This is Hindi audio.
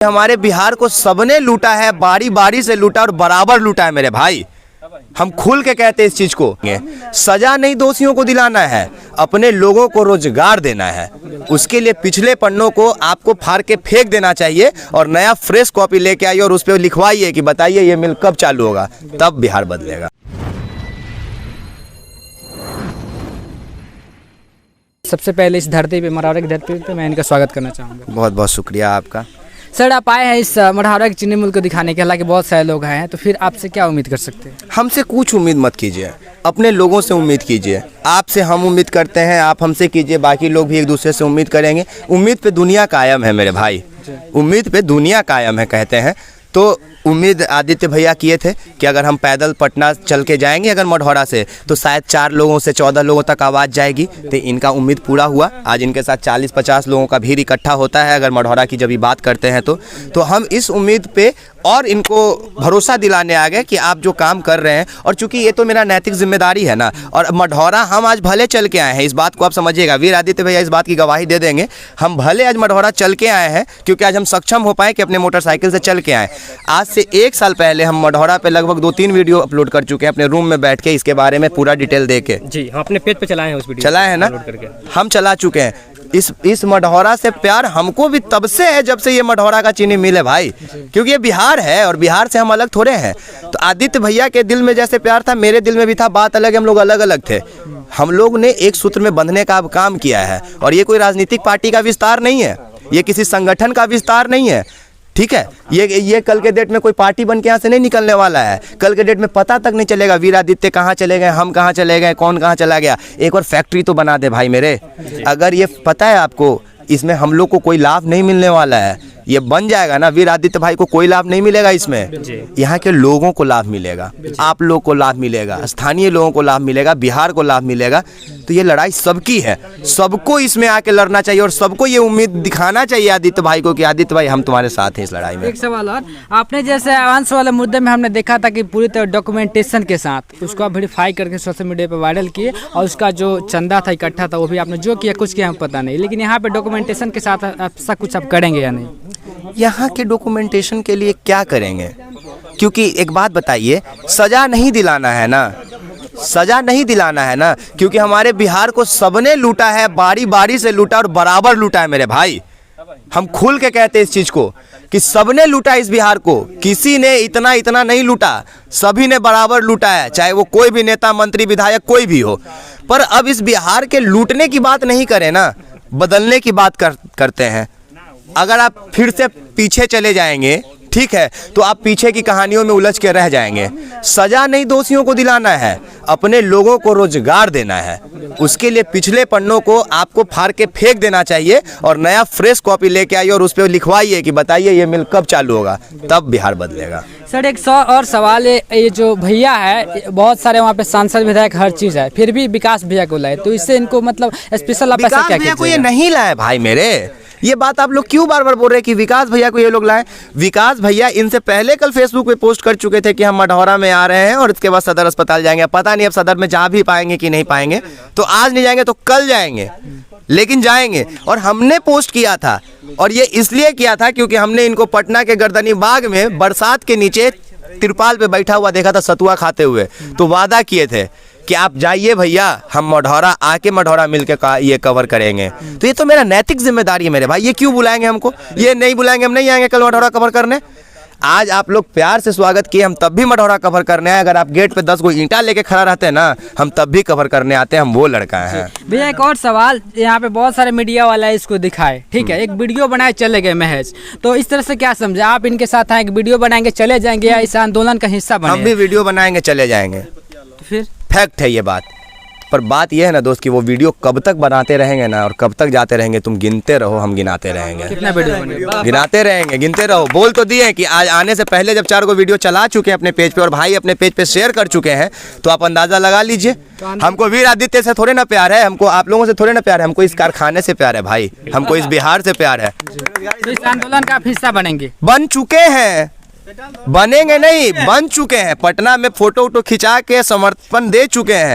हमारे बिहार को सबने लूटा है, बारी बारी से लूटा और बराबर लूटा है मेरे भाई। हम खुल के कहते हैं इस चीज को। सजा नहीं दोषियों को दिलाना है, अपने लोगों को रोजगार देना है। उसके लिए पिछले पन्नों को आपको फाड़ के फेंक देना चाहिए और नया फ्रेश कॉपी लेके आइए और उस पर लिखवाइए कि बताइए ये मिल कब चालू होगा, तब बिहार बदलेगा। सबसे पहले इस धरती पे, मढ़ौरा की धरती पे मैं इनका स्वागत करना चाहूँगा। बहुत बहुत शुक्रिया आपका। सर, आप आए हैं इस मढ़ौरा के चीनी मिल को दिखाने के, हालांकि बहुत सारे लोग आए हैं, तो फिर आपसे क्या उम्मीद कर सकते हैं? हमसे कुछ उम्मीद मत कीजिए, अपने लोगों से उम्मीद कीजिए। आपसे हम उम्मीद करते हैं, आप हमसे कीजिए, बाकी लोग भी एक दूसरे से उम्मीद करेंगे। उम्मीद पे दुनिया कायम है मेरे भाई, उम्मीद पे दुनिया कायम है कहते हैं। तो उम्मीद आदित्य भैया किए थे कि अगर हम पैदल पटना चल के जाएंगे अगर मढ़ौरा से, तो शायद 4 लोगों से 14 लोगों तक आवाज़ जाएगी। तो इनका उम्मीद पूरा हुआ। आज इनके साथ 40-50 लोगों का भीड़ इकट्ठा होता है अगर मढ़ौरा की जब भी बात करते हैं तो हम इस उम्मीद पे और इनको भरोसा दिलाने आ गए कि आप जो काम कर रहे हैं, और चूंकि ये तो मेरा नैतिक जिम्मेदारी है ना, और मढ़ौरा हम आज भले चल के आए हैं, इस बात को आप समझिएगा। वीर आदित्य भैया इस बात की गवाही दे देंगे। हम भले आज मढ़ौरा चल के आए हैं क्योंकि आज हम सक्षम हो पाए कि अपने मोटरसाइकिल से चल के आए। आज से 1 साल पहले हम मढ़ौरा पे लगभग 2-3 वीडियो अपलोड कर चुके हैं अपने रूम में बैठ के, इसके बारे में पूरा डिटेल दे के। जी, हम अपने पेज पे चलाए हैं, उस वीडियो चलाए हैं ना, हम चला चुके हैं। इस मढ़ौरा से प्यार हमको भी तब से है जब से ये मढ़ौरा का चीनी मिल है भाई, क्योंकि ये बिहार है और बिहार से हम अलग थोड़े हैं। तो आदित्य भैया के दिल में जैसे प्यार था, मेरे दिल में भी था। बात अलग है, हम लोग अलग अलग थे। हम लोग ने एक सूत्र में बंधने का अब काम किया है, और ये कोई राजनीतिक पार्टी का विस्तार नहीं है, ये किसी संगठन का विस्तार नहीं है, ठीक है। ये कल के डेट में कोई पार्टी बन के यहाँ से नहीं निकलने वाला है। कल के डेट में पता तक नहीं चलेगा वीर आदित्य कहाँ चले गए, हम कहाँ चले गए, कौन कहाँ चला गया। एक और फैक्ट्री तो बना दे भाई मेरे। अगर ये पता है आपको, इसमें हम लोग को कोई लाभ नहीं मिलने वाला है। ये बन जाएगा ना, वीर आदित्य भाई को कोई लाभ नहीं मिलेगा इसमें। यहाँ के लोगों को लाभ मिलेगा, आप लोग को लाभ मिलेगा, स्थानीय लोगों को लाभ मिलेगा, बिहार को लाभ मिलेगा। तो ये लड़ाई सबकी है, सबको इसमें आके लड़ना चाहिए और सबको ये उम्मीद दिखाना चाहिए आदित्य भाई को कि आदित्य भाई हम तुम्हारे साथ हैं इस लड़ाई में। एक सवाल और, आपने जैसे आवांश वाले मुद्दे में हमने देखा था कि पूरी तरह डॉक्यूमेंटेशन के साथ उसको आप वेरीफाई करके सोशल मीडिया पर वायरल किए, और उसका जो चंदा था इकट्ठा था वो भी आपने जो किया कुछ किया हमें पता नहीं, लेकिन यहाँ पे डॉक्यूमेंटेशन के साथ ऐसा कुछ आप करेंगे या नहीं? यहाँ के डॉक्यूमेंटेशन के लिए क्या करेंगे? क्योंकि एक बात बताइए, सजा नहीं दिलाना है ना, सजा नहीं दिलाना है ना, क्योंकि हमारे बिहार को सबने लूटा है, बारी बारी से लूटा और बराबर लूटा है मेरे भाई। हम खुल के कहते हैं इस चीज को कि सबने लूटा इस बिहार को, किसी ने इतना नहीं लूटा, सभी ने बराबर लूटा है, चाहे वो कोई भी नेता मंत्री विधायक कोई भी हो। पर अब इस बिहार के लूटने की बात नहीं करें ना, बदलने की बात करते हैं। अगर आप फिर से पीछे चले जाएंगे, ठीक है, तो आप पीछे की कहानियों में उलझ के रह जाएंगे। सजा नहीं दोषियों को दिलाना है, अपने लोगों को रोजगार देना है। उसके लिए पिछले पन्नों को आपको फाड़ के फेंक देना चाहिए और नया फ्रेश कॉपी लेके आइए और उस पर लिखवाइए कि बताइए ये मिल कब चालू होगा, तब बिहार बदलेगा। सर, एक और सवाल है, ये जो भैया है, बहुत सारे वहाँ पे सांसद विधायक हर चीज़ है, फिर भी विकास भैया को लाए, तो इससे इनको मतलब स्पेशल आप ऐसा क्या कीजिएगा? ये नहीं लाए भाई मेरे, ये बात आप लोग क्यों बार बार बोल रहे हैं कि विकास भैया को ये लोग लाए? विकास भैया इनसे पहले कल फेसबुक पे पोस्ट कर चुके थे कि हम मढ़ौरा में आ रहे हैं और इसके बाद सदर अस्पताल जाएंगे। पता नहीं अब सदर में जा भी पाएंगे कि नहीं पाएंगे, तो आज नहीं जाएंगे तो कल जाएंगे, लेकिन जाएंगे। और हमने पोस्ट किया था, और ये इसलिए किया था क्योंकि हमने इनको पटना के गर्दनी बाग में बरसात के नीचे तिरपाल पे बैठा हुआ देखा था सतुआ खाते हुए। तो वादा किए थे कि आप जाइए भैया, हम मढ़ौरा आके मढ़ौरा मिलके ये कवर करेंगे। तो ये तो मेरा नैतिक जिम्मेदारी है मेरे भाई। ये क्यों बुलाएंगे हमको? ये नहीं बुलाएंगे, हम नहीं आएंगे कल मढ़ौरा कवर करने। आज आप लोग प्यार से स्वागत किए, हम तब भी मढ़ौरा कवर करने आए। अगर आप गेट पे 10 गो ईंटा लेके खड़ा रहते हैं ना, हम तब भी कवर करने आते हैं, हम वो लड़का हैं। भैया एक और सवाल, यहाँ पे बहुत सारे मीडिया वाला इसको दिखाए, ठीक है, एक वीडियो बनाए चले गए महज, तो इस तरह से क्या समझे? आप इनके साथ आए, वीडियो बनाएंगे चले जाएंगे, या इस आंदोलन का हिस्सा बने? हम भी वीडियो बनाएंगे चले जाएंगे, तो फिर फैक्ट है ये बात। पर बात यह है ना दोस्त कि वो वीडियो कब तक बनाते रहेंगे ना, और कब तक जाते रहेंगे, तुम गिनते रहो, हम गिनाते रहेंगे। कितना वीडियो बनेगा? गिनाते रहेंगे, गिनते रहो। बोल तो दिए कि आज आने से पहले जब 4 गो वीडियो चला चुके हैं अपने पेज पे, और भाई अपने पेज पे शेयर कर चुके हैं, तो आप अंदाजा लगा लीजिए। हमको वीर आदित्य से थोड़े ना प्यार है, हमको आप लोगों से थोड़े ना प्यार है, हमको इस कारखाने से प्यार है भाई, हमको इस बिहार से प्यार है। तो इस आंदोलन का हिस्सा बनेंगे? बन चुके हैं, बनेंगे नहीं, बन चुके हैं। पटना में फोटो खिंचा के समर्थन दे चुके हैं।